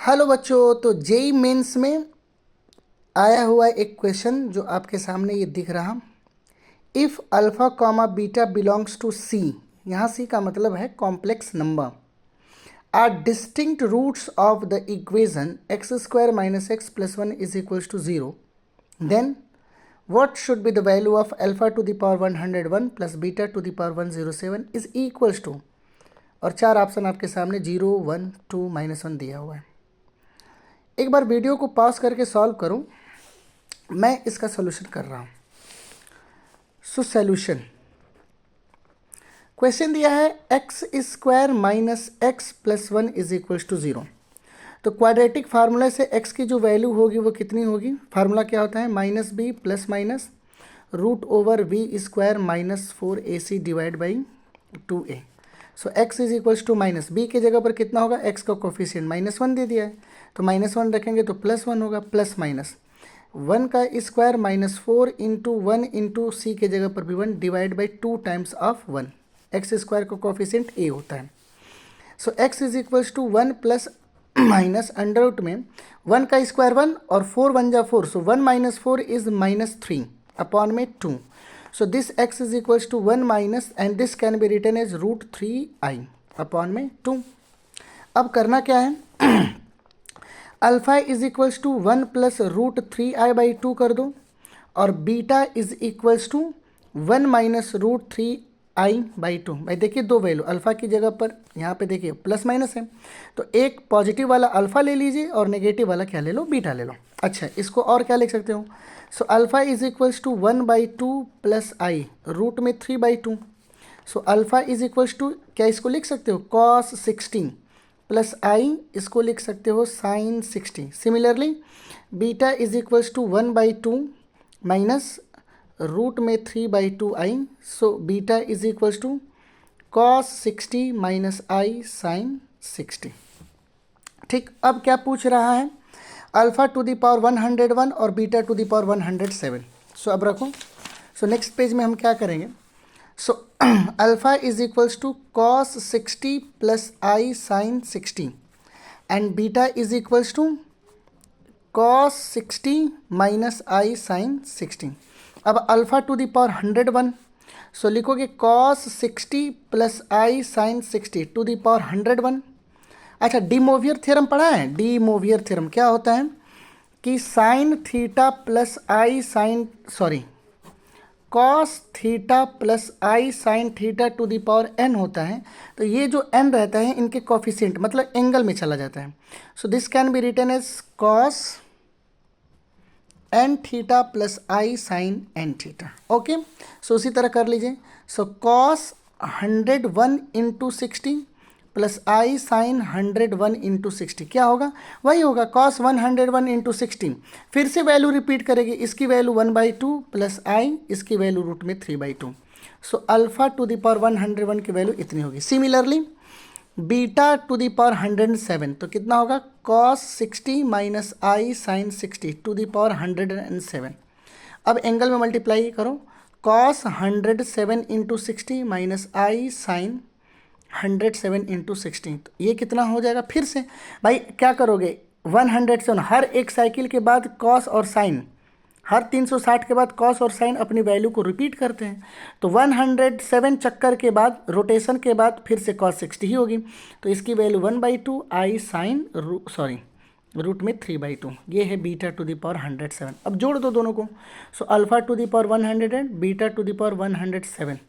Hello बच्चों, तो JEE mains में आया हुआ एक क्वेश्चन जो आपके सामने ये दिख रहा। If alpha comma beta belongs to C, यहाँ सी का मतलब है complex number, are distinct roots of the equation x square minus x plus one is equals to zero, then what should be the value of alpha to the power 101 plus beta to the power 107 is equals to, और चार option आपके सामने 0, 1, 2, -1 दिया हुआ है। एक बार video को pause करके सॉल्व करो, मैं इसका सोल्यूशन कर रहा हूँ। सो सोल्यूशन, क्वेश्चन दिया है x square minus x plus one is equals to zero. तो क्वाड्रेटिक फार्मूला से x की जो वैल्यू होगी वो कितनी होगी? फार्मूला क्या होता है? Minus b plus minus root over b square minus 4ac divide by 2a। So x is equals to minus b की जगह पर कितना होगा? x का कोफिशिएंट -1 दे दिया है, तो -1 रखेंगे तो +1 होगा, प्लस माइनस 1 का स्क्वायर -4 इंटू 1 इंटू सी के जगह पर भी 1 divide by 2 times of 1। X square का कोफिशिएंट a होता है। So x is equals to 1 plus minus under root में 1 का स्क्वायर 1 और 4 1 जा 4, सो 1 माइनस 4 इज -3 अपॉन में 2। So this x is equals to 1 minus and this can be written as √3i upon में 2। अब करना क्या है? Alpha is equals to 1 plus √3i by 2 कर दो, और beta is equals to 1 minus √3i by 2। भाई देखिए दो वैल्यू, अल्फ़ा की जगह पर यहाँ पे देखिए प्लस माइनस है, तो एक पॉजिटिव वाला अल्फ़ा ले लीजिए और नेगेटिव वाला क्या ले लो? बीटा ले लो। अच्छा, इसको और क्या लिख सकते हो? So alpha is equals to 1/2 plus i root में 3/2। So alpha is equals to क्या इसको लिख सकते हो? कॉस 60 प्लस आई, इसको लिख सकते हो sine 60। Similarly beta is equals to 1/2 minus root में 3/2i। So beta is equals to cos 60 minus i sine 60। ठीक, अब क्या पूछ रहा है? अल्फ़ा टू द पावर 101 और beta to the power 107। So अब रखो। सो नेक्स्ट पेज में हम क्या करेंगे? So alpha is equals to cos 60 plus i sine 60 and beta is equals to cos 60 minus i sine 60। अब alpha to the power 101, so लिखोगे cos 60 plus i sine 60 to the power 101। अच्छा, D मोवियर theorem पढ़ा है? D मोवियर theorem क्या होता है कि sine theta plus i sine cos theta plus i sine theta two the power n होता है। तो ये जो n रहता है इनके कोफिशिएंट मतलब एंगल में चला जाता है। So this can be written as cos n theta plus i sine n theta. Okay, so उसी तरह कर लीजिए। So cos 101 into 60 plus i sine 101 into 60 क्या होगा? वही होगा कॉस 101 इंटू 60। फिर से वैल्यू रिपीट करेगी, इसकी वैल्यू 1/2 प्लस आई, इसकी वैल्यू रूट में 3/2। So alpha to the power 101 की वैल्यू इतनी होगी। Similarly beta to the power 107, तो कितना होगा? Cos 60 minus i sine 60 to the power 107। अब एंगल में मल्टीप्लाई करो, cos 107 into 60 minus i sine 107 into 16, तो ये कितना हो जाएगा? फिर से भाई क्या करोगे? 107 हर एक साइकिल के बाद कॉस और साइन, हर 360 के बाद कॉस और साइन अपनी वैल्यू को रिपीट करते हैं। तो 107 चक्कर के बाद, रोटेशन के बाद फिर से कॉस 60 ही होगी, तो इसकी वैल्यू 1/2 आई साइन रूट में 3/2। ये है बीटा टू द पावर 107। अब जोड़ दो दोनों को। सो alpha to the power 100 beta to the power 107।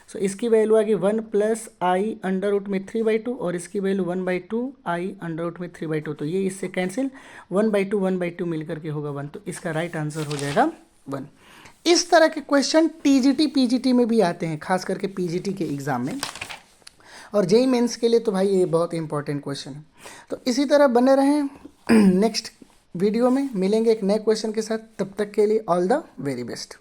सो इसकी वैल्यू आ गई 1 प्लस आई अंडर रूट में 3/2 और इसकी वैल्यू 1/2 आई अंडर रूट में 3/2। तो ये इससे कैंसिल, 1/2 मिल करके होगा 1। तो इसका राइट आंसर हो जाएगा 1। इस तरह के क्वेश्चन टीजीटी पीजीटी में भी आते हैं, खास करके पीजीटी के एग्ज़ाम में, और जेई मेंस के लिए तो भाई ये बहुत इंपॉर्टेंट क्वेश्चन है। तो इसी तरह बने रहें, नेक्स्ट वीडियो में मिलेंगे एक नए क्वेश्चन के साथ। तब तक के लिए ऑल द वेरी बेस्ट।